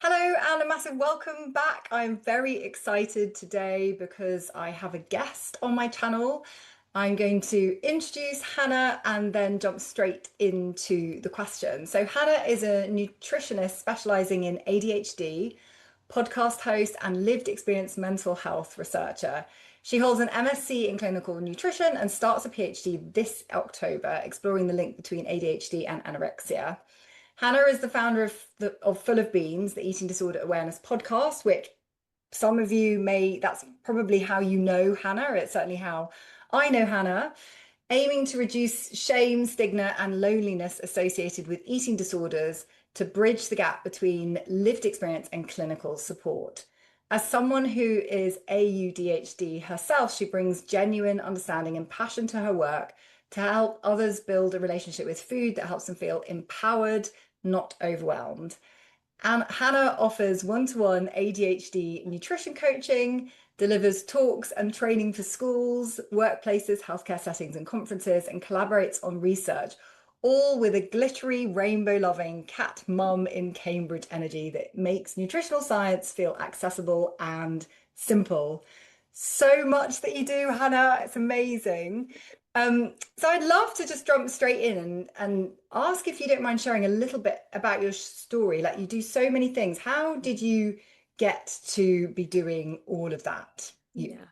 Hello, and a massive welcome back. I'm very excited today because I have a guest on my channel. I'm going to introduce Hannah and then jump straight into the question. So, Hannah is a nutritionist specializing in ADHD, podcast host, and lived experience mental health researcher. She holds an MSc in clinical nutrition and starts a PhD this October, exploring the link between ADHD and anorexia. Hannah is the founder of Full of Beans, the eating disorder awareness podcast, which some of you may, that's probably how you know Hannah. It's certainly how I know Hannah, aiming to reduce shame, stigma, and loneliness associated with eating disorders to bridge the gap between lived experience and clinical support. As someone who is AUDHD herself, she brings genuine understanding and passion to her work to help others build a relationship with food that helps them feel empowered, not overwhelmed. And Hannah offers one-to-one ADHD nutrition coaching, delivers talks and training for schools, workplaces, healthcare settings, and conferences, and collaborates on research, all with a glittery, rainbow-loving cat mum in Cambridge energy that makes nutritional science feel accessible and simple. So much that you do, Hannah. It's amazing. So I'd love to just jump straight in and ask if you don't mind sharing a little bit about your story. Like you do so many things. How did you get to be doing all of that? Yeah.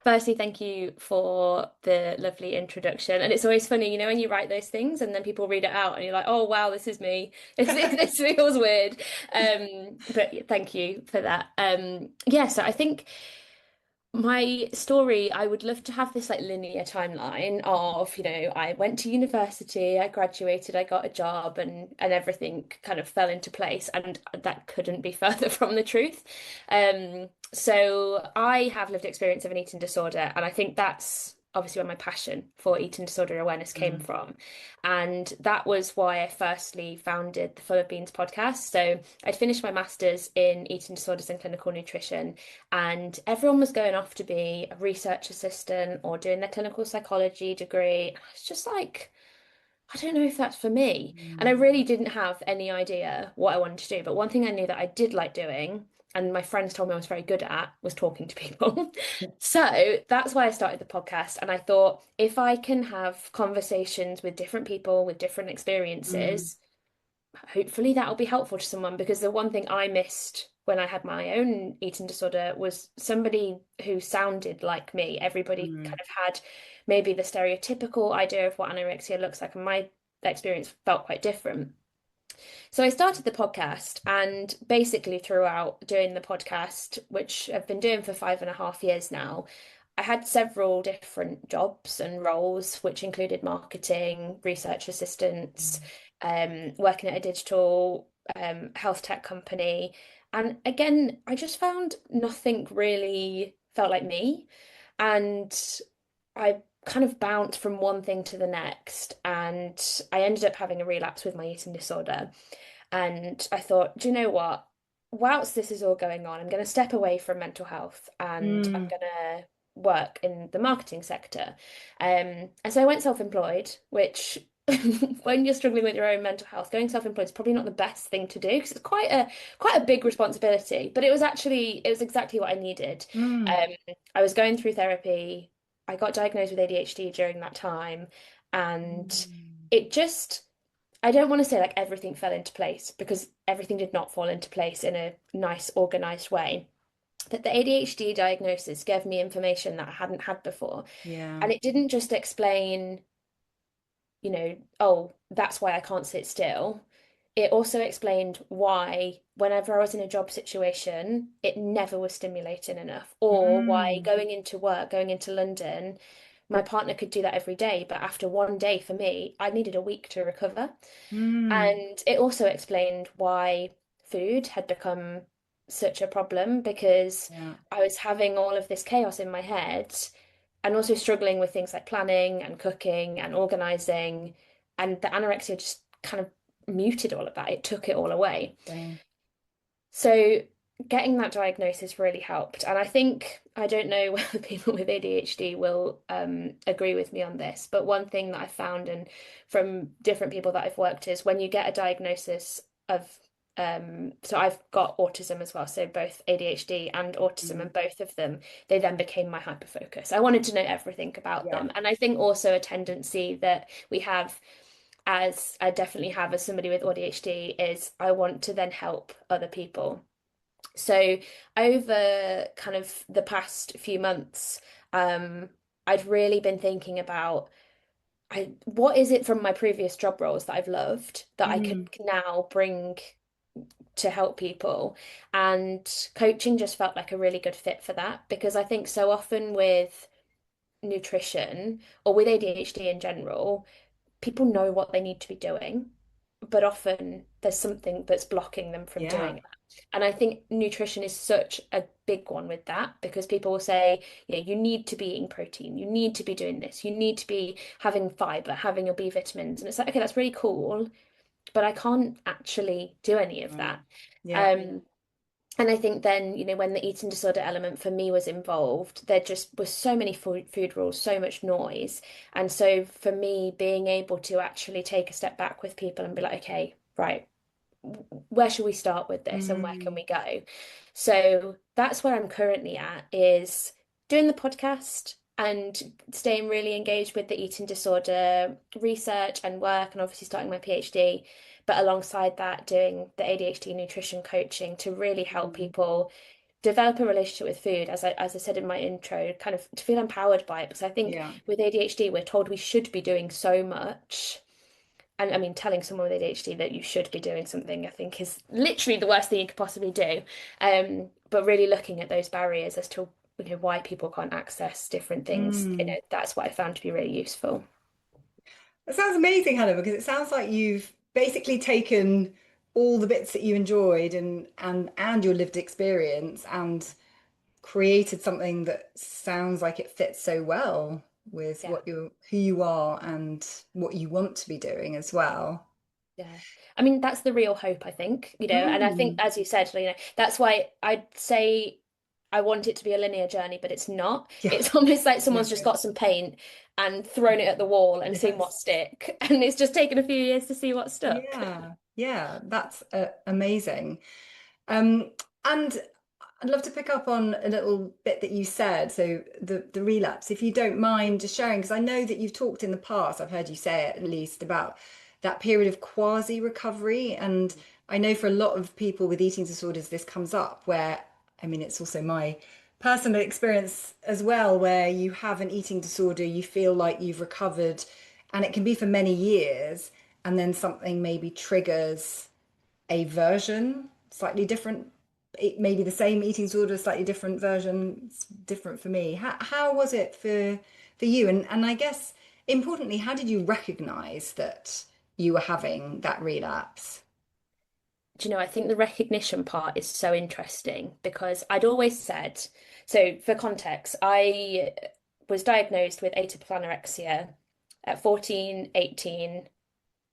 Firstly, thank you for the lovely introduction. And it's always funny, when you write those things and then people read it out and you're like, oh, wow, this is me. This feels weird. But thank you for that. Yeah, so I think my story, I would love to have this like linear timeline of, I went to university, I graduated, I got a job and everything kind of fell into place. And that couldn't be further from the truth. So I have lived experience of an eating disorder, and I think that's obviously where my passion for eating disorder awareness came Mm. from. And that was why I firstly founded the Full of Beans podcast. So I'd finished my master's in eating disorders and clinical nutrition, and everyone was going off to be a research assistant or doing their clinical psychology degree. And I was just like, I don't know if that's for me. And I Mm. really didn't have any idea what I wanted to do. But one thing I knew that I did like doing, and my friends told me I was very good at, was talking to people. So that's why I started the podcast. And I thought if I can have conversations with different people with different Mm. experiences, hopefully that'll be helpful to someone. Because the one thing I missed when I had my own eating disorder was somebody who sounded like me. Everybody Mm. kind of had maybe the stereotypical idea of what anorexia looks like, and my experience felt quite different. So I started the podcast, and basically throughout doing the podcast, which I've been doing for 5.5 years now, I had several different jobs and roles, which included marketing, research assistants, working at a digital health tech company. And again, I just found nothing really felt like me. And I kind of bounced from one thing to the next, and I ended up having a relapse with my eating disorder. And I thought, do you know what? Whilst this is all going on, I'm going to step away from mental health and I'm Mm. going to work in the marketing sector. And so I went self-employed, which when you're struggling with your own mental health, going self-employed is probably not the best thing to do because it's quite a big responsibility. But it was exactly what I needed. Mm. I was going through therapy. I got diagnosed with ADHD during that time, and Mm. it just I don't want to say like everything fell into place because everything did not fall into place in a nice, organized way. But the ADHD diagnosis gave me information that I hadn't had before. Yeah. And it didn't just explain, oh, that's why I can't sit still. It also explained why, whenever I was in a job situation, it never was stimulating enough, or why Mm. going into work, going into London, my partner could do that every day, but after one day for me, I needed a week to recover. Mm. And it also explained why food had become such a problem because Yeah. I was having all of this chaos in my head and also struggling with things like planning and cooking and organizing. And the anorexia just kind of muted all of that. It took it all away. Same. So getting that diagnosis really helped. And I think, I don't know whether people with ADHD will agree with me on this, but one thing that I found and from different people that I've worked is when you get a diagnosis of So I've got autism as well, so both ADHD and autism, Mm. and both of them, they then became my hyperfocus. I wanted to know everything about Yeah. them. And I think also a tendency that we have, as I definitely have as somebody with ADHD, is I want to then help other people. So over kind of the past few months, um, I'd really been thinking about what is it from my previous job roles that I've loved that I could Mm. now bring to help people. And coaching just felt like a really good fit for that, because I think so often with nutrition or with ADHD in general, people know what they need to be doing, but often there's something that's blocking them from Yeah. doing it. And I think nutrition is such a big one with that, because people will say, yeah, you need to be eating protein, you need to be doing this, you need to be having fiber, having your B vitamins. And it's like, okay, that's really cool, but I can't actually do any of Mm. that. Yeah. Um, and I think then, when the eating disorder element for me was involved, there just was so many food rules, so much noise. And so for me, being able to actually take a step back with people and be like, okay, right, where should we start with this and where can Mm. we go? So that's where I'm currently at, is doing the podcast and staying really engaged with the eating disorder research and work, and obviously starting my PhD, but alongside that doing the ADHD nutrition coaching to really help Mm. people develop a relationship with food, as I said in my intro, kind of to feel empowered by it. Because I think Yeah. with ADHD we're told we should be doing so much, and I mean, telling someone with ADHD that you should be doing something, I think, is literally the worst thing you could possibly do. But really looking at those barriers as to, why people can't access different things, Mm. that's what I found to be really useful. That sounds amazing, Hannah, because it sounds like you've basically taken all the bits that you enjoyed and your lived experience and created something that sounds like it fits so well with Yeah. who you are and what you want to be doing as well. Yeah. I mean, that's the real hope, I think, and I think, Mm. as you said, that's why I'd say I want it to be a linear journey, but it's not. Yeah. It's almost like someone's just No. got some paint and thrown it at the wall and seen what Yes. stick. And it's just taken a few years to see what stuck. Yeah. Yeah. That's amazing. Um, and I'd love to pick up on a little bit that you said. So the relapse, if you don't mind just sharing, because I know that you've talked in the past, I've heard you say it at least, about that period of quasi-recovery. And I know for a lot of people with eating disorders, this comes up where, I mean, it's also my personal experience as well, where you have an eating disorder, you feel like you've recovered, and it can be for many years, and then something maybe triggers a version, slightly different. It may be the same eating disorder, slightly different version. It's different for me. How was it for you? And I guess importantly, how did you recognize that you were having that relapse? Do you know, I think the recognition part is so interesting, because I'd always said, so for context, I was diagnosed with atypical anorexia at 14, 18,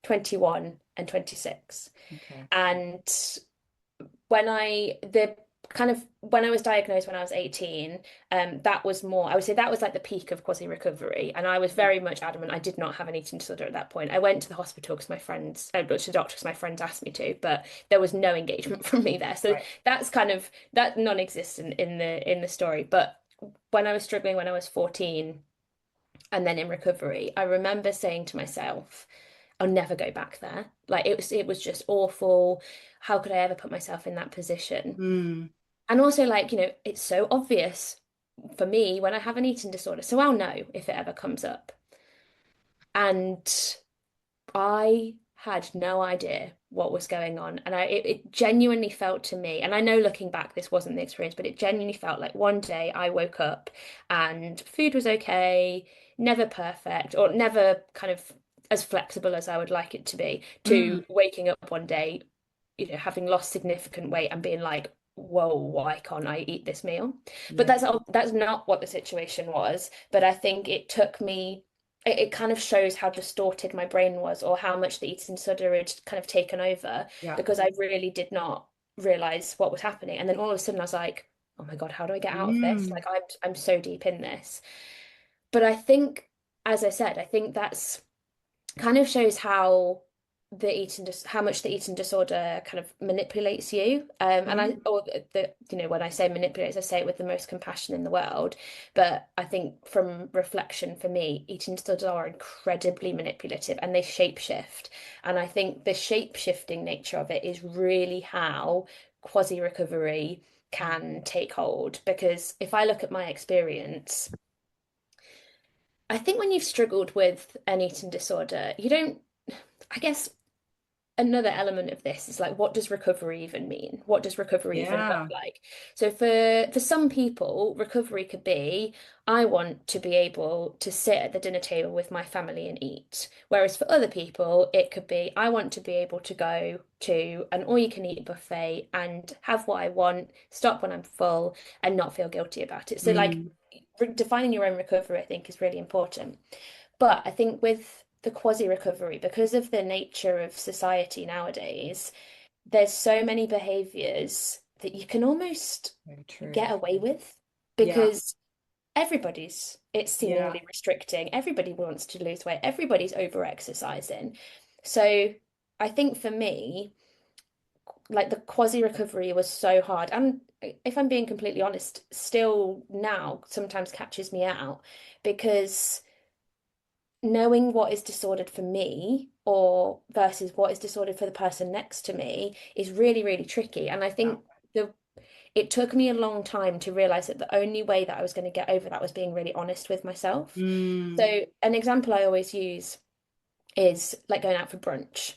21, and 26. Okay. And the kind of when I was diagnosed when I was 18, that was more, I would say that was like the peak of quasi-recovery. And I was very much adamant I did not have an eating disorder at that point. I went to the hospital because my friends, to the doctor because my friends asked me to, but there was no engagement from me there. So Right. that's kind of that non-existent in the story. But when I was struggling when I was 14 and then in recovery, I remember saying to myself, I'll never go back there. Like it was just awful. How could I ever put myself in that position? Mm. And also, like, it's so obvious for me when I have an eating disorder, so I'll know if it ever comes up. And I had no idea what was going on. And it genuinely felt to me, and I know looking back, this wasn't the experience, but it genuinely felt like one day I woke up and food was okay, never perfect, or never kind of as flexible as I would like it to be, Mm. to waking up one day, having lost significant weight and being like, whoa, why can't I eat this meal? But Yeah. that's not what the situation was. But I think it took me it kind of shows how distorted my brain was, or how much the eating disorder had kind of taken over, Yeah. because I really did not realize what was happening. And then all of a sudden I was like, oh my God, how do I get out of this? Mm. Like I'm so deep in this. But I think, as I said, I think that's kind of shows how how much the eating disorder kind of manipulates you. And I, Mm. or when I say manipulates, I say it with the most compassion in the world. But I think from reflection for me, eating disorders are incredibly manipulative and they shapeshift. And I think the shape-shifting nature of it is really how quasi-recovery can take hold. Because if I look at my experience, I think when you've struggled with an eating disorder, you don't, I guess another element of this is like, what does recovery even mean? What does recovery even look Yeah. like? So for some people, recovery could be, I want to be able to sit at the dinner table with my family and eat. Whereas for other people, it could be, I want to be able to go to an all-you-can-eat buffet and have what I want, stop when I'm full, and not feel guilty about it. So like Mm. defining your own recovery, I think, is really important. But I think with the quasi recovery, because of the nature of society nowadays, there's so many behaviors that you can almost Very true. get away with Yeah. because it's Yeah. seemingly restricting. Everybody wants to lose weight, everybody's over exercising. So I think for me, like the quasi recovery was so hard. And if I'm being completely honest, still now sometimes catches me out because knowing what is disordered for me or versus what is disordered for the person next to me is really, really tricky. And I Yeah. think it took me a long time to realize that the only way that I was going to get over that was being really honest with myself. Mm. So an example I always use is like going out for brunch.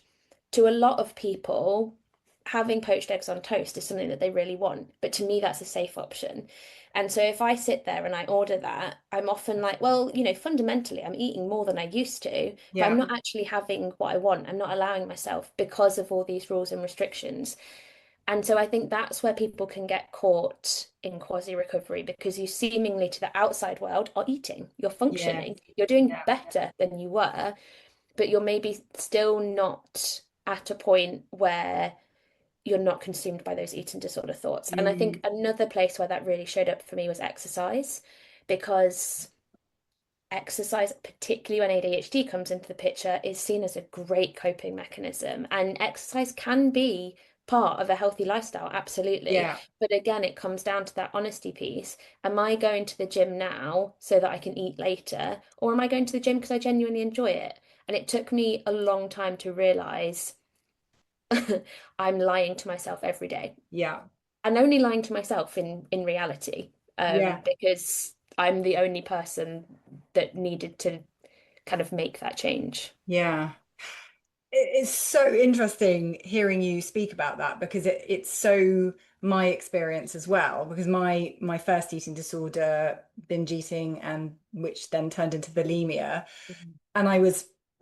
To a lot of people, having poached eggs on toast is something that they really want, but to me, that's a safe option. And so if I sit there and I order that, I'm often like, well, fundamentally, I'm eating more than I used to, but I'm Yeah. not actually having what I want. I'm not allowing myself because of all these rules and restrictions. And so I think that's where people can get caught in quasi recovery because you seemingly to the outside world are eating, you're Yeah. functioning, you're doing Yeah. better than you were, but you're maybe still not at a point where you're not consumed by those eating disorder thoughts. And I think Mm. another place where that really showed up for me was exercise, because exercise, particularly when ADHD comes into the picture, is seen as a great coping mechanism. And exercise can be part of a healthy lifestyle, absolutely. Yeah. But again, it comes down to that honesty piece. Am I going to the gym now so that I can eat later? Or am I going to the gym because I genuinely enjoy it? And it took me a long time to realize I'm lying to myself every day, Yeah. and only lying to myself in reality, Yeah. because I'm the only person that needed to kind of make that change. Yeah. It's so interesting hearing you speak about that because it's so my experience as well. Because my first eating disorder, binge eating, and which then turned into bulimia, Mhm. and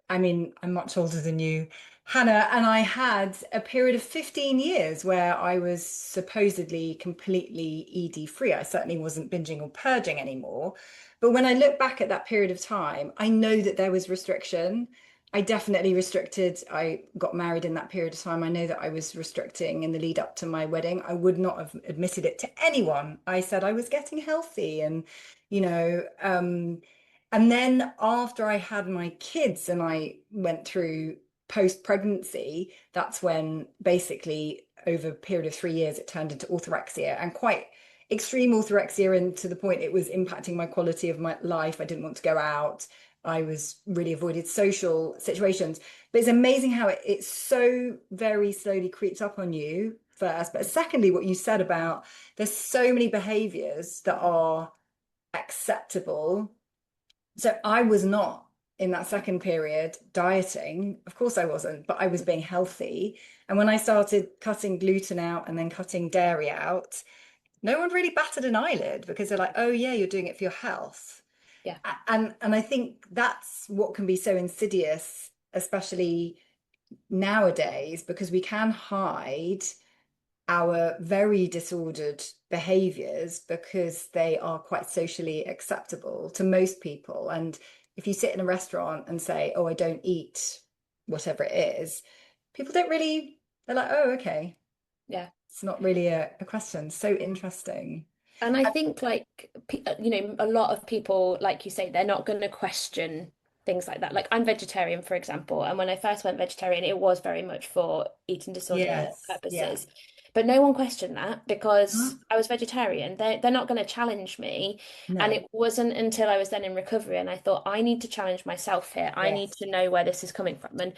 I mean, I'm much older than you, Hannah, and I had a period of 15 years where I was supposedly completely ED free. I certainly wasn't binging or purging anymore. But when I look back at that period of time, I know that there was restriction. I definitely restricted. I got married in that period of time. I know that I was restricting in the lead up to my wedding. I would not have admitted it to anyone. I said I was getting healthy and, you know, and then after I had my kids and I went through post-pregnancy, that's when basically over a period of 3 years it turned into orthorexia and quite extreme orthorexia, and to the point it was impacting my quality of my life. I didn't want to go out. I was really avoided social situations. But it's amazing how it so very slowly creeps up on you first. But secondly, what you said about there's so many behaviors that are acceptable. So I was not in that second period dieting. Of course I wasn't, but I was being healthy. And when I started cutting gluten out and then cutting dairy out, no one really batted an eyelid because they're like, oh yeah, you're doing it for your health. Yeah. And I think that's what can be so insidious, especially nowadays, because we can hide our very disordered behaviors because they are quite socially acceptable to most people. And if you sit in a restaurant and say, oh, I don't eat whatever it is, people don't really, they're like, oh, okay. Yeah. It's not really a question. So interesting. And I think like a lot of people, like you say, they're not going to question things like that. Like I'm vegetarian, for example, and when I first went vegetarian, it was very much for eating disorder Yes. Yeah. purposes. But no one questioned that Huh? because I was vegetarian. They're not going to challenge me. And No. it wasn't until I was then in recovery and I thought, I need to challenge myself here. I need Yes. to know where this is coming from. And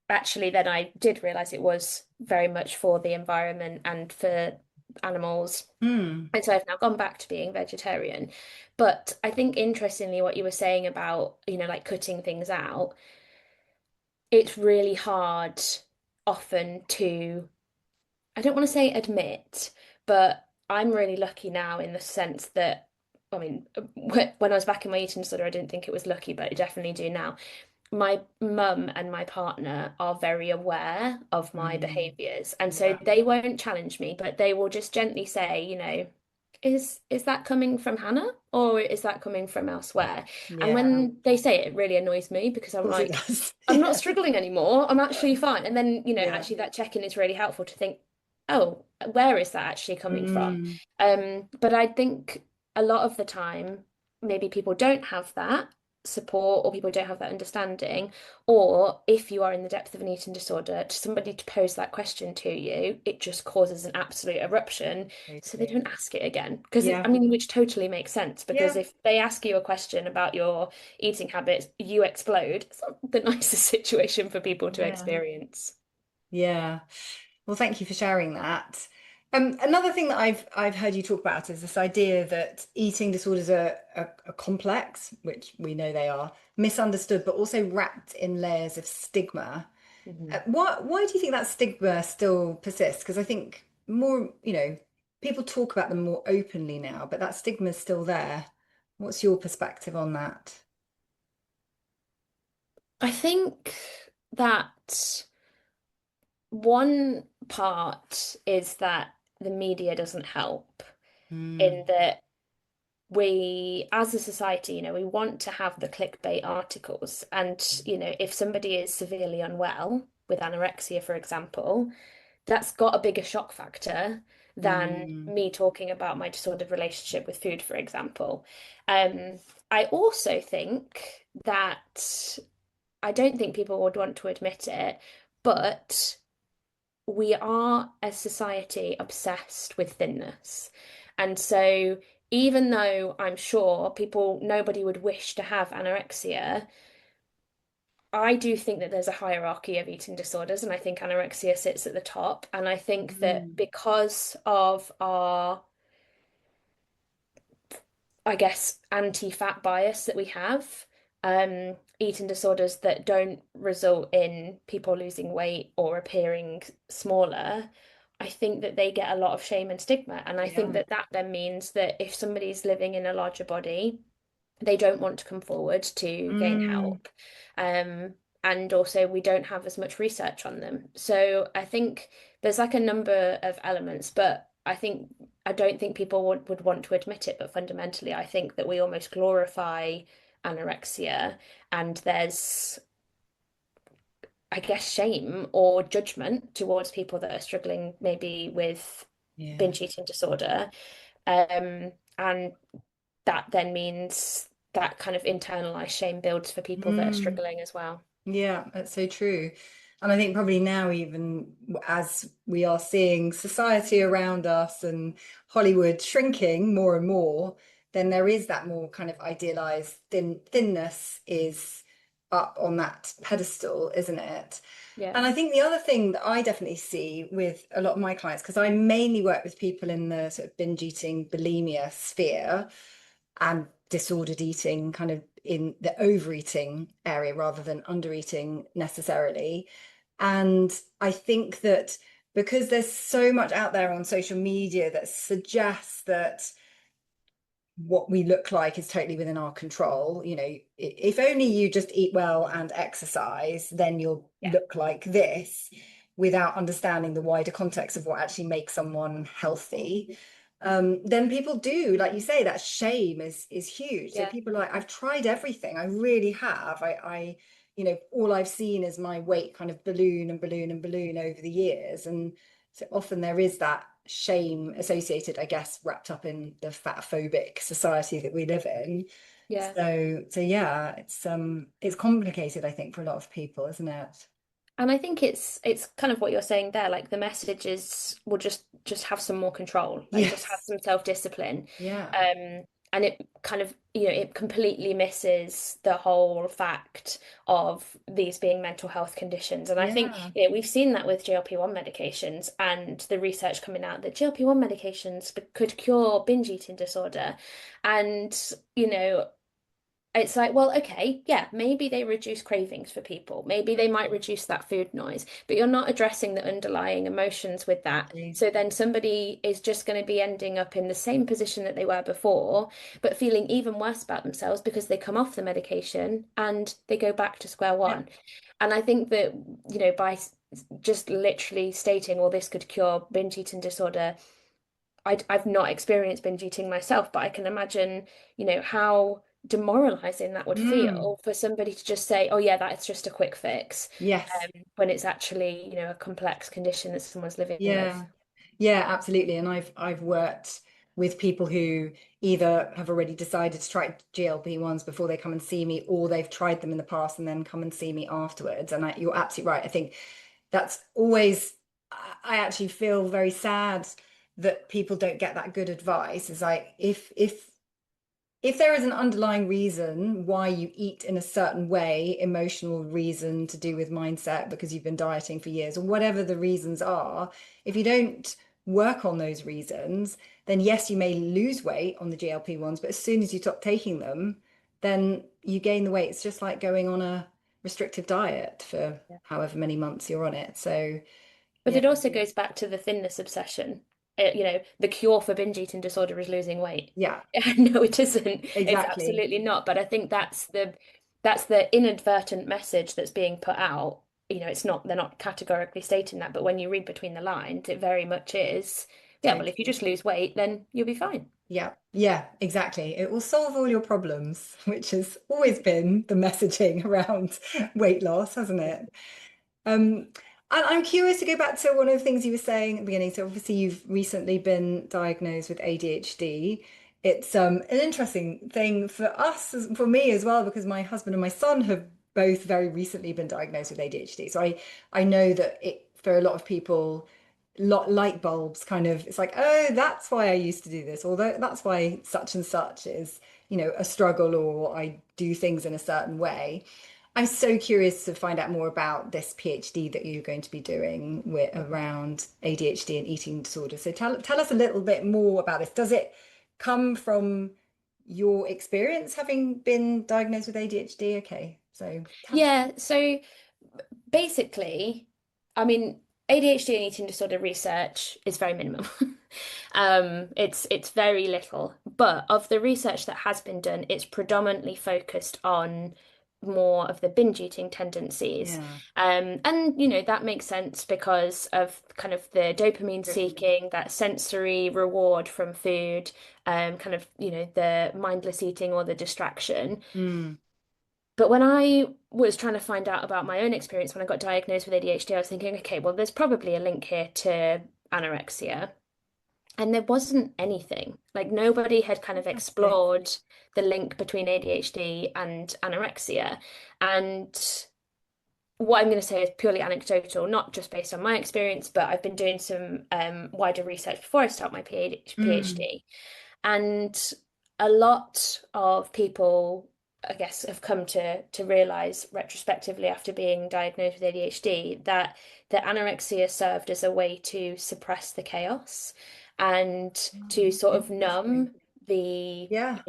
actually, then I did realize it was very much for the environment and for animals. Mm. And so I've now gone back to being vegetarian. But I think interestingly, what you were saying about, like cutting things out, it's really hard often to, I don't want to say admit, but I'm really lucky now in the sense that, I mean, when I was back in my eating disorder, I didn't think it was lucky, but I definitely do now. My mum and my partner are very aware of my Mm. behaviours, and so Yeah. they won't challenge me, but they will just gently say, is that coming from Hannah or is that coming from elsewhere? And Yeah. Of when they say it, it really annoys me because I'm course it like, does. I'm not Yeah. struggling anymore. I'm actually fine. And then, Yeah. actually that check-in is really helpful to think, oh, where is that actually coming from? Mm. But I think a lot of the time, maybe people don't have that support or people don't have that understanding. Or if you are in the depth of an eating disorder, to somebody to pose that question to you, it just causes an absolute eruption. So they Totally. don't ask it again. Because Yeah. I mean, which totally makes sense. Because Yeah. if they ask you a question about your eating habits, you explode. It's not the nicest situation for people to Yeah. experience. Yeah. Well, thank you for sharing that. Another thing that I've heard you talk about is this idea that eating disorders are complex, which we know they are, misunderstood, but also wrapped in layers of stigma. Mhm. Why do you think that stigma still persists? Because I think more, people talk about them more openly now, but that stigma is still there. What's your perspective on that? I think that one part is that the media doesn't help in Mm, that we, as a society, we want to have the clickbait articles. And, if somebody is severely unwell with anorexia, for example, that's got a bigger shock factor than mm, me talking about my disordered relationship with food, for example. Um, I also think that I don't think people would want to admit it, but we are as society obsessed with thinness. And so even though I'm sure nobody would wish to have anorexia, I do think that there's a hierarchy of eating disorders, and I think anorexia sits at the top. And I think that mm. because of our, I guess, anti-fat bias that we have, eating disorders that don't result in people losing weight or appearing smaller, I think that they get a lot of shame and stigma. And I think Yeah. that that then means that if somebody's living in a larger body, they don't want to come forward to gain Mm, help. Um, and also, we don't have as much research on them. So I think there's like a number of elements, but I don't think people would want to admit it. But fundamentally, I think that we almost glorify anorexia, and there's, I guess, shame or judgment towards people that are struggling maybe with yeah. binge eating disorder. And that then means that kind of internalized shame builds for people that are Mm. struggling as well. Yeah, that's so true. And I think probably now, even as we are seeing society around us and Hollywood shrinking more and more, then there is that more kind of idealized thinness is up on that pedestal, isn't it? Yeah. And I think the other thing that I definitely see with a lot of my clients, because I mainly work with people in the sort of binge eating, bulimia sphere and disordered eating, kind of in the overeating area rather than undereating necessarily. And I think that because there's so much out there on social media that suggests that what we look like is totally within our control. If only you just eat well and exercise, then you'll Yeah. look like this without understanding the wider context of what actually makes someone healthy. Then people do, like you say, that shame is huge. So Yeah. people are like, I've tried everything. I really have. All I've seen is my weight kind of balloon and balloon and balloon over the years. And so often there is that shame associated, I guess, wrapped up in the fat phobic society that we live in. Yeah. So yeah, it's complicated, I think, for a lot of people, isn't it? And I think it's kind of what you're saying there, like the messages will just have some more control, like just have Yes. some self-discipline. Yeah. And it kind of, it completely misses the whole fact of these being mental health conditions. And I think, Yeah. we've seen that with GLP-1 medications and the research coming out that GLP-1 medications could cure binge eating disorder. And, you know, it's like, well, okay, yeah, maybe they reduce cravings for people. Maybe they might reduce that food noise, but you're not addressing the underlying emotions with that. Exactly. So then somebody is just going to be ending up in the same position that they were before, but feeling even worse about themselves because they come off the medication and they go back to square Yeah. one. And I think that, by just literally stating, well, this could cure binge eating disorder, I've not experienced binge eating myself, but I can imagine, how demoralizing that would Mm. feel for somebody to just say, oh yeah, that's just a quick fix, Yes. when it's actually, a complex condition that someone's living with. Yeah. Yeah, absolutely. And I've worked with people who either have already decided to try GLP-1s before they come and see me, or they've tried them in the past and then come and see me afterwards. And you're absolutely right. I think that's always, I actually feel very sad that people don't get that good advice. It's like if there is an underlying reason why you eat in a certain way, emotional reason to do with mindset because you've been dieting for years, or whatever the reasons are, if you don't work on those reasons, then yes, you may lose weight on the GLP-1s, but as soon as you stop taking them, then you gain the weight. It's just like going on a restrictive diet for however many months you're on it. So, But yeah, it also goes back to the thinness obsession. The cure for binge eating disorder is losing weight. yeah, No, it isn't. It's exactly. absolutely not. But I think that's the inadvertent message that's being put out. It's not, they're not categorically stating that, but when you read between the lines, it very much is, yeah, well, if you Totally. just lose weight, then you'll be fine. Yeah, yeah, exactly. It will solve all your problems, which has always been the messaging around weight loss, hasn't it? Um, and I'm curious to go back to one of the things you were saying at the beginning. So obviously you've recently been diagnosed with ADHD. It's an interesting thing for us, for me as well, because my husband and my son have both very recently been diagnosed with ADHD. So I know that it for a lot of people, light bulbs kind of it's like, oh, that's why I used to do this, although that's why such and such is, a struggle, or I do things in a certain way. I'm so curious to find out more about this PhD that you're going to be doing around ADHD and eating disorder. So tell us a little bit more about this. Does it come from your experience having been diagnosed with ADHD? Okay, so Yeah, so basically, I mean, ADHD and eating disorder research is very minimum. It's very little, but of the research that has been done, it's predominantly focused on more of the binge eating tendencies. yeah, And that makes sense because of kind of the dopamine dopamine. seeking, that sensory reward from food, kind of, the mindless eating or the distraction. Mm, But when I was trying to find out about my own experience when I got diagnosed with ADHD, I was thinking, okay, well, there's probably a link here to anorexia. And there wasn't anything. Like nobody had kind of interesting. explored the link between ADHD and anorexia. And what I'm going to say is purely anecdotal, not just based on my experience, but I've been doing some wider research before I start my Mm, PhD. And a lot of people, I guess, have come to realize retrospectively after being diagnosed with ADHD that the anorexia served as a way to suppress the chaos and to sort of interesting. numb the, Yeah.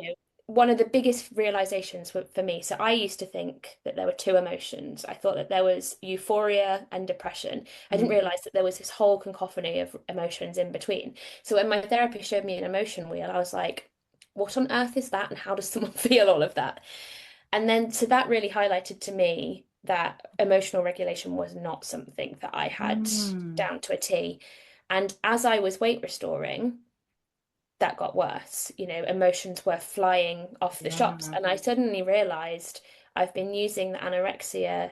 one of the biggest realizations for me. So I used to think that there were two emotions. I thought that there was euphoria and depression. I didn't Mm, realize that there was this whole cacophony of emotions in between. So when my therapist showed me an emotion wheel, I was like, what on earth is that? And how does someone feel all of that? And then so that really highlighted to me that emotional regulation was not something that I had mm, down to a T. And as I was weight restoring, that got worse. Emotions were flying off the shops. yeah. And I suddenly realized I've been using the anorexia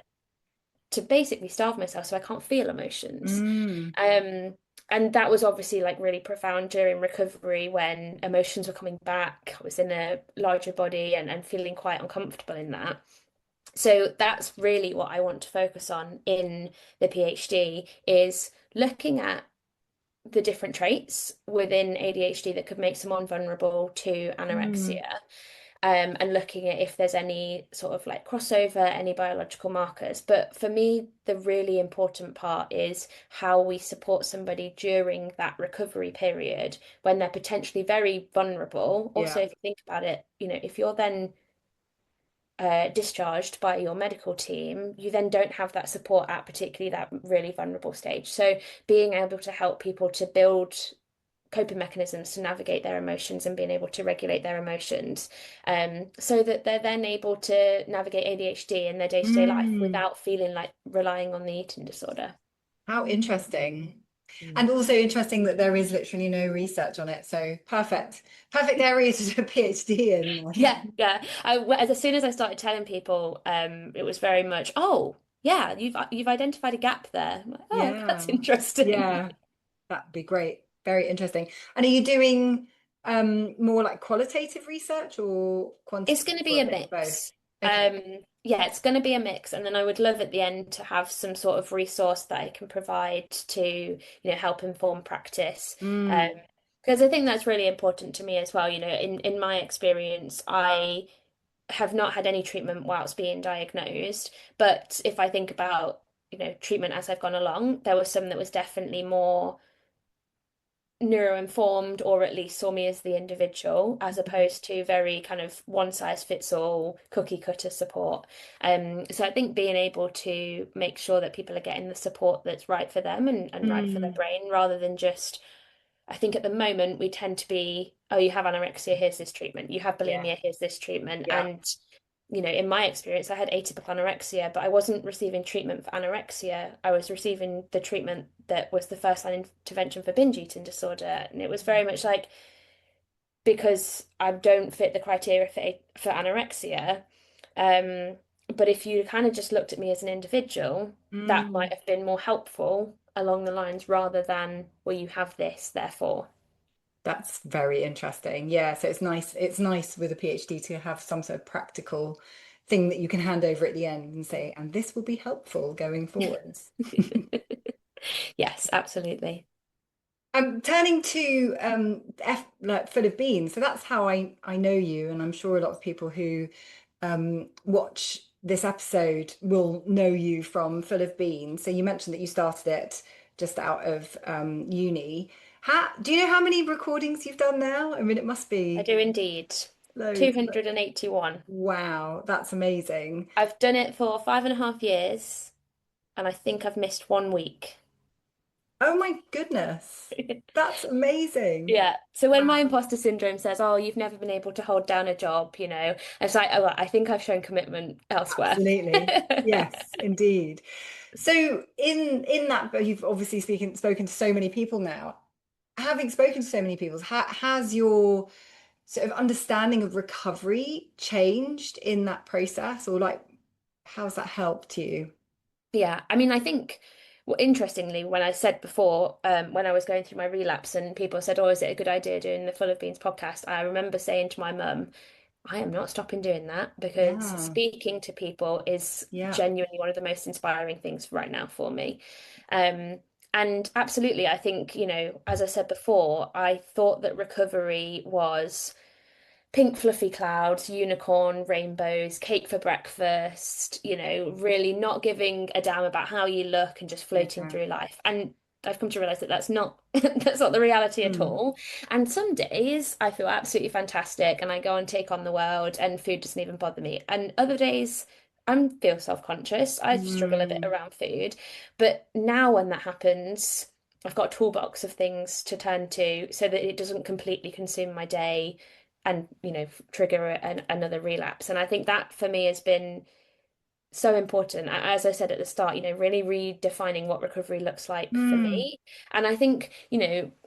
to basically starve myself so I can't feel emotions. Mm, Um, And that was obviously like really profound during recovery when emotions were coming back. I was in a larger body and feeling quite uncomfortable in that. So that's really what I want to focus on in the PhD is looking at the different traits within ADHD that could make someone vulnerable to Mm, anorexia, and looking at if there's any sort of like crossover, any biological markers. But for me, the really important part is how we support somebody during that recovery period when they're potentially very vulnerable. yeah. Also, if you think about it, if you're then discharged by your medical team, you then don't have that support at particularly that really vulnerable stage. So being able to help people to build coping mechanisms to navigate their emotions and being able to regulate their emotions, so that they're then able to navigate ADHD in their day-to-day life Mm, without feeling like relying on the eating disorder. how interesting. Mm. And also interesting that there is literally no research on it. So perfect. Perfect area to do a PhD in. Like, Yeah, yeah. As soon as I started telling people, it was very much, oh, yeah, you've identified a gap there. I'm like, oh, that's yeah. interesting. Yeah. That'd be great. Very interesting. And are you doing more like qualitative research or It's quantitative going to or be a a bit of both? mix. Okay. Yeah, it's going to be a mix, and then I would love at the end to have some sort of resource that I can provide to, help inform practice. Um, Mm, because I think that's really important to me as well. In my experience, I have not had any treatment whilst being diagnosed, but if I think about, treatment as I've gone along, there was some that was definitely more neuroinformed or at least saw me as the individual as opposed to very kind of one size fits all cookie cutter support. So I think being able to make sure that people are getting the support that's right for them and right for their mm, brain rather than just, I think at the moment we tend to be, oh, you have anorexia, here's this treatment. You have yeah. bulimia, here's this treatment. Yeah. And, in my experience, I had atypical anorexia, but I wasn't receiving treatment for anorexia. I was receiving the treatment that was the first line intervention for binge eating disorder. And it was very much like, because I don't fit the criteria for anorexia. Um, but if you kind of just looked at me as an individual, that might Mm. have been more helpful along the lines rather than, well, you have this, therefore. That's very interesting. Yeah, so it's nice with a PhD to have some sort of practical thing that you can hand over at the end and say, and this will be helpful going forwards. Yes, absolutely. Turning to F like full of beans. So that's how I know you, and I'm sure a lot of people who watch this episode will know you from Full of Beans. So you mentioned that you started it just out of uni. Do you know how many recordings you've done now? I mean, it must I be do indeed. loads. 281. Wow, that's amazing. I've done it for 5.5 years, and I think I've missed 1 week. Oh my goodness. That's amazing. Yeah. So when my Wow. imposter syndrome says, "Oh, you've never been able to hold down a job," it's like, "Oh, I think I've shown commitment elsewhere." Absolutely. Yes, indeed. So in that, but you've obviously spoken to so many people now. Having spoken to so many people, has your sort of understanding of recovery changed in that process, or like how's that helped you? Yeah, I mean, I think, well, interestingly, when I said before, when I was going through my relapse and people said, "Oh, is it a good idea doing the Full of Beans podcast?" I remember saying to my mum, I am not stopping doing that because Yeah, speaking to people is yeah. genuinely one of the most inspiring things right now for me. Um, and absolutely, I think, as I said before, I thought that recovery was pink fluffy clouds, unicorn, rainbows, cake for breakfast, really not giving a damn about how you look and just floating Yeah. through life. And I've come to realize that that's not that's not the reality at Hmm. all. And some days I feel absolutely fantastic and I go and take on the world and food doesn't even bother me. And other days I feel self-conscious. I struggle a bit Hmm. around food. But now when that happens, I've got a toolbox of things to turn to so that it doesn't completely consume my day and trigger another relapse. And I think that for me has been so important, as I said at the start, really redefining what recovery looks like for Hmm. me. And I think,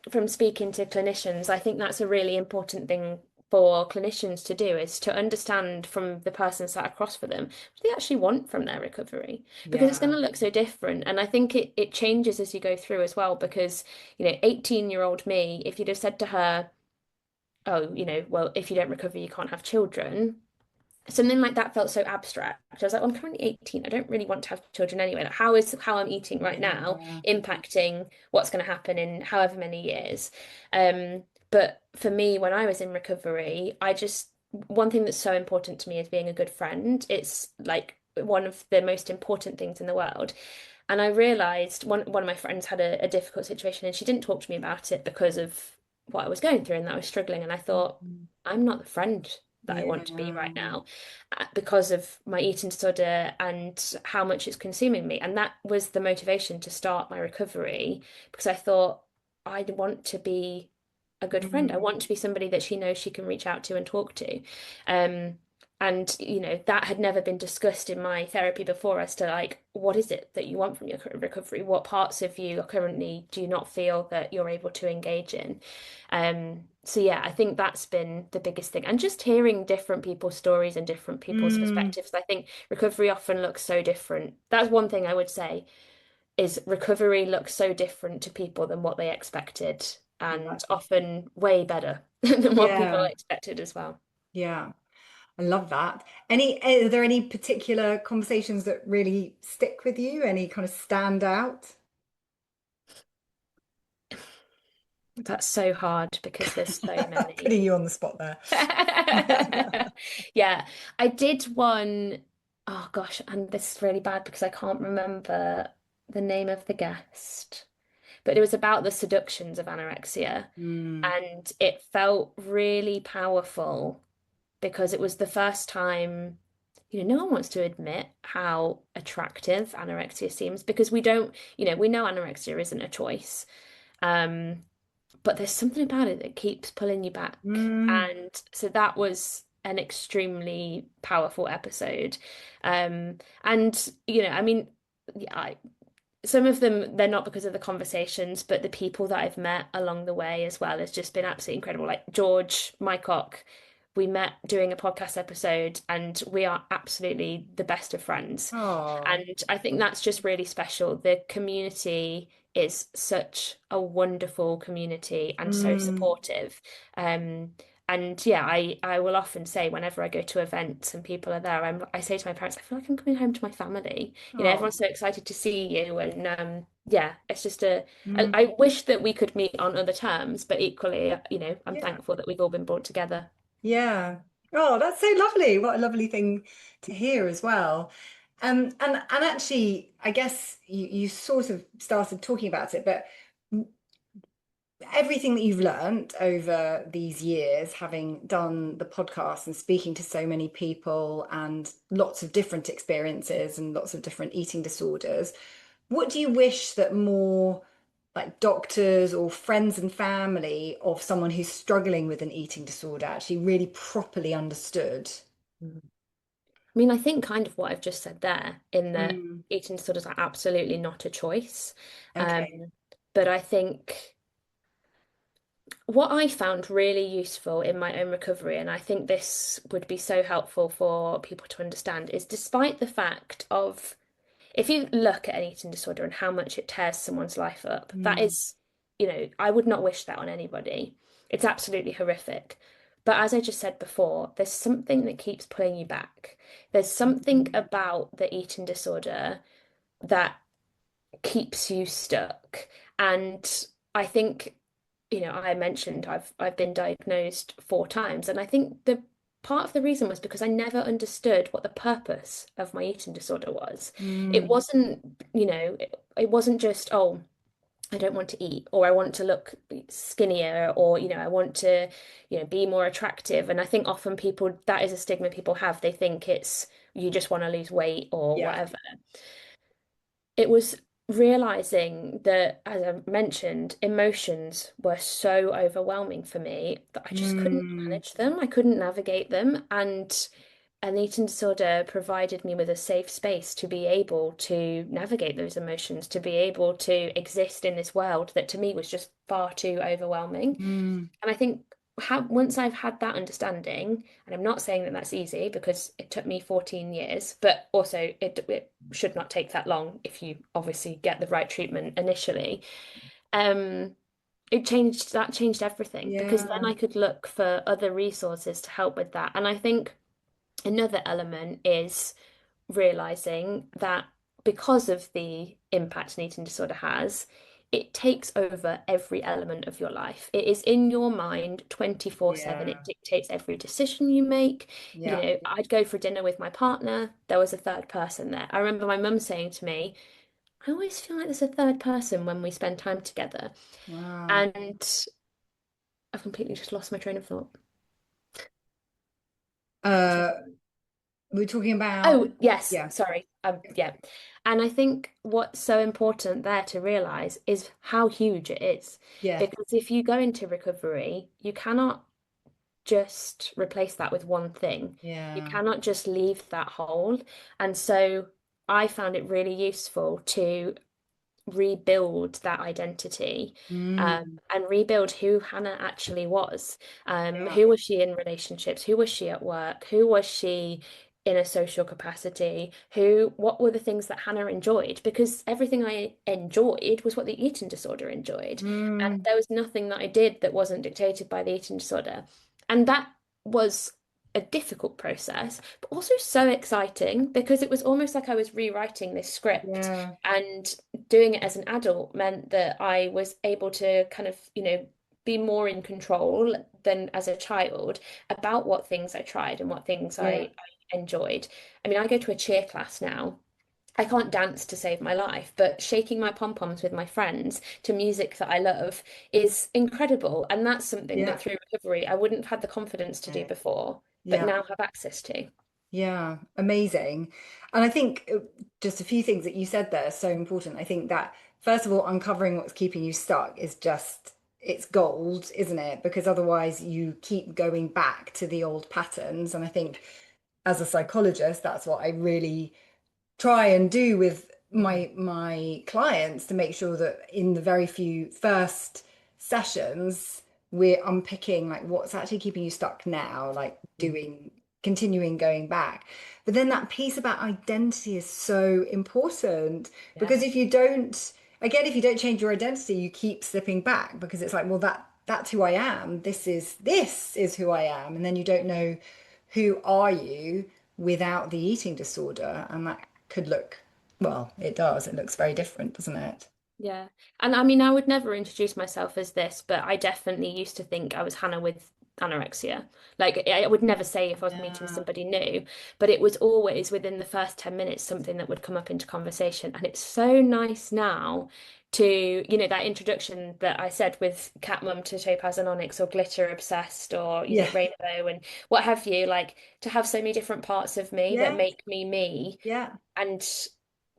from speaking to clinicians, I think that's a really important thing for clinicians to do is to understand from the person sat across for them what they actually want from their recovery, because it's going Yeah. to look so different. And I think it changes as you go through as well, because 18-year-old me, if you'd have said to her, oh, well, if you don't recover, you can't have children, something like that felt so abstract. I was like, well, I'm currently 18. I don't really want to have children anyway. Like, how is how I'm eating right now Yeah. impacting what's going to happen in however many years? But for me, when I was in recovery, one thing that's so important to me is being a good friend. It's like one of the most important things in the world. And I realized one of my friends had a difficult situation, and she didn't talk to me about it because of what I was going through and that I was struggling. And I thought, Mhm. I'm not the friend that I want to be right Yeah. now, because of my eating disorder and how much it's consuming me. And that was the motivation to start my recovery, because I thought, I want to be a good friend. I Mm. want to be somebody that she knows she can reach out to and talk to. Um, and that had never been discussed in my therapy before, as to like, what is it that you want from your recovery? What parts of you currently do you not feel that you're able to engage in? So yeah, I think that's been the biggest thing. And just hearing different people's stories and different people's Mm. perspectives. I think recovery often looks so different. That's one thing I would say, is recovery looks so different to people than what they expected, and Exactly. often way better than what people Yeah. expected as well. Yeah. I love that. Are there any particular conversations that really stick with you? Any kind of stand out? That's so hard because there's so many. Putting you on the spot there. Yeah, I did one. Oh gosh, and this is really bad because I can't remember the name of the guest, but it was about the seductions of anorexia, Mm. and it felt really powerful because it was the first time, no one wants to admit how attractive anorexia seems, because we don't, we know anorexia isn't a choice. Um, but there's something about it that keeps pulling you back. Mm. And so that was an extremely powerful episode. And, I mean, yeah, some of them, they're not because of the conversations, but the people that I've met along the way as well has just been absolutely incredible. Like George Mycock, we met doing a podcast episode, and we are absolutely the best of friends. Oh. And I think that's just really special. The community is such a wonderful community and so Mm. supportive. Um, and yeah, I will often say, whenever I go to events and people are there, I say to my parents, I feel like I'm coming home to my family. Oh. Everyone's so excited to see you, and yeah, it's just Mm. I wish that we could meet on other terms, but equally, I'm Yeah. thankful that we've all been brought together. Yeah. Oh, that's so lovely. What a lovely thing to hear as well. And actually, I guess you sort of started talking about it, but everything that you've learned over these years, having done the podcast and speaking to so many people and lots of different experiences and lots of different eating disorders, what do you wish that more like doctors or friends and family of someone who's struggling with an eating disorder actually really properly understood? Mm. I mean, I think kind of what I've just said there, in that Mm, eating disorders are absolutely not a choice. okay. Um, but I think what I found really useful in my own recovery, and I think this would be so helpful for people to understand, is despite the fact of, if you look at an eating disorder and how much it tears someone's life up, that Mm, is, I would not wish that on anybody. It's absolutely horrific. But as I just said before, there's something that keeps pulling you back. There's something mm, about the eating disorder that keeps you stuck. And I think, I mentioned I've been diagnosed 4 times, and I think the part of the reason was because I never understood what the purpose of my eating disorder was. It mm, wasn't, it wasn't just, oh, I don't want to eat, or I want to look skinnier, or I want to, be more attractive. And I think often people, that is a stigma people have. They think it's, you just want to lose weight or yeah. whatever. It was realizing that, as I mentioned, emotions were so overwhelming for me that I just couldn't Mm, manage them. I couldn't navigate them. And an eating disorder provided me with a safe space to be able to navigate those emotions, to be able to exist in this world that to me was just far too overwhelming. mm, And I think once I've had that understanding, and I'm not saying that that's easy because it took me 14 years, but also it should not take that long if you obviously get the right treatment initially. Um, that changed everything because then Yeah. I could look for other resources to help with that. And I think another element is realizing that because of the impact an eating disorder has, it takes over every element of your life. It is in your mind 24/7. It Yeah. dictates every decision you make. You Yeah. know, I'd go for dinner with my partner, there was a third person there. I remember my mum saying to me, I always feel like there's a third person when we spend time together. Wow. And I've completely just lost my train of thought. Uh, we're talking about, Oh, yes, yeah. sorry. Yeah. And I think what's so important there to realize is how huge it is. Yeah. Because if you go into recovery, you cannot just replace that with one thing. You Yeah. cannot just leave that hole. And so I found it really useful to rebuild that identity, Mm. and rebuild who Hannah actually was. Yeah. Who was she in relationships? Who was she at work? Who was she in a social capacity? What were the things that Hannah enjoyed? Because everything I enjoyed was what the eating disorder enjoyed. And Mm. there was nothing that I did that wasn't dictated by the eating disorder. And that was a difficult process, but also so exciting because it was almost like I was rewriting this script. Yeah. And doing it as an adult meant that I was able to kind of, be more in control than as a child about what things I tried and what things Yeah. I enjoyed. I mean, I go to a cheer class now. I can't dance to save my life, but shaking my pom-poms with my friends to music that I love is incredible. And that's something that Yeah. through recovery I wouldn't have had the confidence to do before, but Yeah. now have access to. Yeah, amazing. And I think just a few things that you said there are so important. I think that, first of all, uncovering what's keeping you stuck is just, it's gold, isn't it? Because otherwise you keep going back to the old patterns. And I think as a psychologist, that's what I really try and do with my clients, to make sure that in the very few first sessions we're unpicking like what's actually keeping you stuck now, like doing, continuing going back. But then that piece about identity is so important, Yeah. because if you don't, again, if you don't change your identity, you keep slipping back, because it's like, well, that's who I am, this is who I am, and then you don't know who are you without the eating disorder. And that could look, well, it does. It looks very different, doesn't it? Yeah. And I mean, I would never introduce myself as this, but I definitely used to think I was Hannah with anorexia. Like, I would never say if I was meeting Yeah. somebody new, but it was always within the first 10 minutes something that would come up into conversation. And it's so nice now to, that introduction that I said with cat mum to topaz and onyx or glitter obsessed or, Yeah. rainbow and what have you, like to have so many different parts of me that Yeah. make me me Yeah. and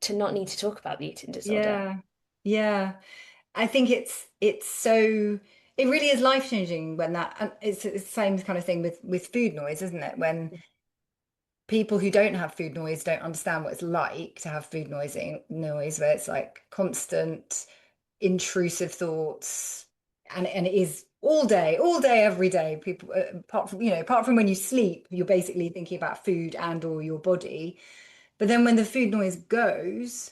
to not need to talk about the eating disorder. Yeah. Yeah. I think it's so, it really is life changing when that, and it's the same kind of thing with food noise, isn't it? When people who don't have food noise don't understand what it's like to have food noise, where it's like constant intrusive thoughts, and it is all day, every day. People, apart from when you sleep, you're basically thinking about food and or your body. But then when the food noise goes,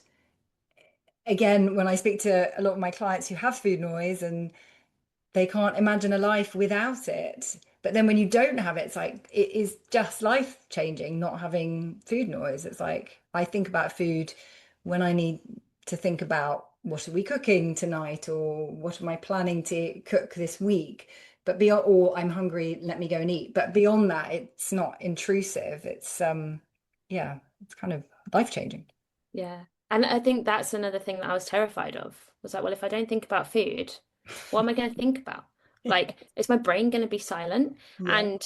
again, when I speak to a lot of my clients who have food noise, and they can't imagine a life without it. But then when you don't have it, it's like it is just life changing not having food noise. It's like I think about food when I need to think about what are we cooking tonight, or what am I planning to cook this week. But beyond, or I'm hungry, let me go and eat. But beyond that, it's not intrusive. It's yeah, it's kind of life changing. Yeah. And I think that's another thing that I was terrified of. Was like, well, if I don't think about food, what am I going to think about? Like, is my brain going to be silent? Yeah. And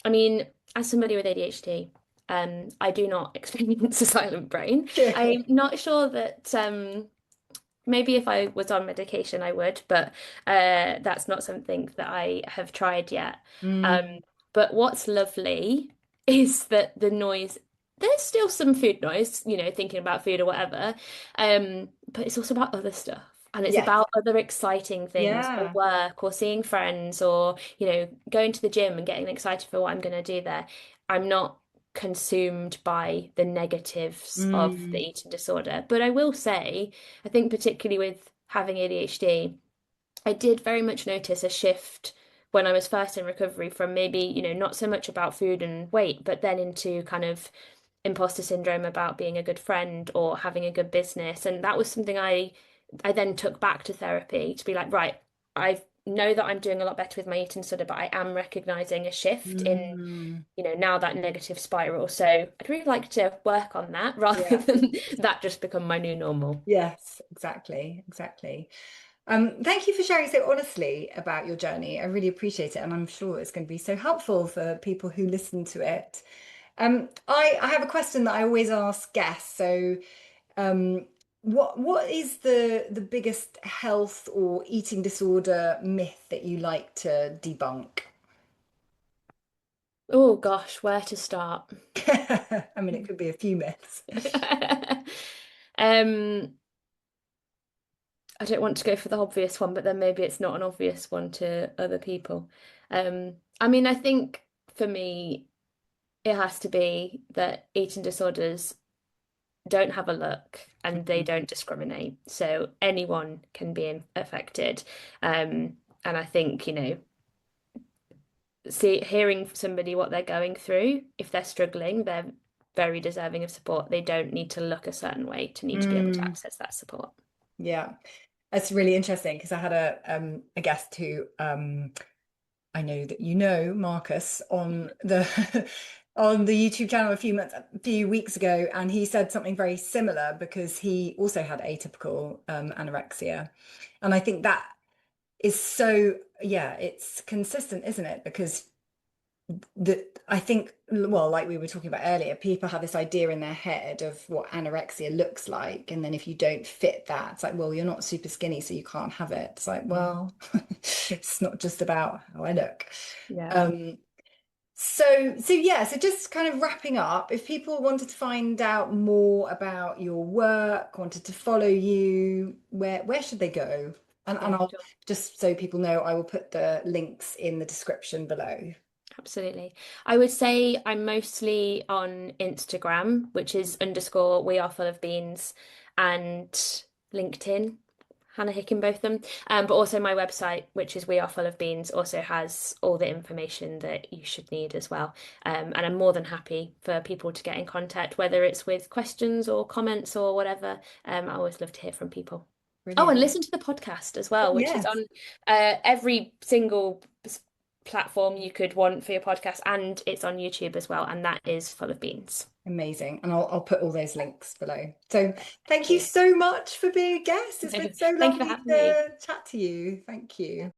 I mean, as somebody with ADHD, I do not experience a silent brain. Yeah. I'm not sure that maybe if I was on medication, I would, but that's not something that I have tried yet. Mm, But what's lovely is that the noise, there's still some food noise, thinking about food or whatever, but it's also about other stuff. And it's Yes. about other exciting things or Yeah. work or seeing friends or, going to the gym and getting excited for what I'm going to do there. I'm not consumed by the negatives of the Mm, eating disorder. But I will say, I think particularly with having ADHD, I did very much notice a shift when I was first in recovery from maybe, not so much about food and weight, but then into kind of imposter syndrome about being a good friend or having a good business. And that was something I then took back to therapy to be like, right, I know that I'm doing a lot better with my eating disorder, but I am recognizing a shift in, mm, now that negative spiral. So I'd really like to work on that rather yeah. than that just become my new normal. Yes, exactly, exactly. Thank you for sharing so honestly about your journey. I really appreciate it, and I'm sure it's going to be so helpful for people who listen to it. I have a question that I always ask guests. So, um, what is the biggest health or eating disorder myth that you like to debunk? Oh gosh, where to start? I mean, it could be a few myths. Um, I don't want to go for the obvious one, but then maybe it's not an obvious one to other people. I mean, I think for me, it has to be that eating disorders don't have a look and they don't discriminate. So anyone can be affected. And I think, hearing somebody what they're going through, if they're struggling, they're very deserving of support. They don't need to look a certain way to need to be able to Mm, access that support. yeah, that's really interesting because I had a guest who I know that you know Marcus on the on the YouTube channel a few weeks ago, and he said something very similar because he also had atypical anorexia, and I think that is so yeah, it's consistent, isn't it? Because I think well, like we were talking about earlier, people have this idea in their head of what anorexia looks like, and then if you don't fit that, it's like, well, you're not super skinny, so you can't have it. It's like, well, it's not just about how I look. Yeah. Um, so yeah, so just kind of wrapping up, if people wanted to find out more about your work, wanted to follow you, where should they go? And Yeah, I'll sure. just so people know, I will put the links in the description below. Absolutely. I would say I'm mostly on Instagram, which is underscore we are full of beans, and LinkedIn, Hannah Hickinbotham. But also my website, which is we are full of beans, also has all the information that you should need as well. And I'm more than happy for people to get in contact, whether it's with questions or comments or whatever. I always love to hear from people. Oh, and Brilliant. listen to the podcast as Oh, well, which is yes. on every single platform you could want for your podcast, and it's on YouTube as well, and that is full of beans. Amazing. And I'll put all those links below. So thank you Thank so much for being a guest. It's you. been so Thank you for lovely having me. to chat to you. Thank you.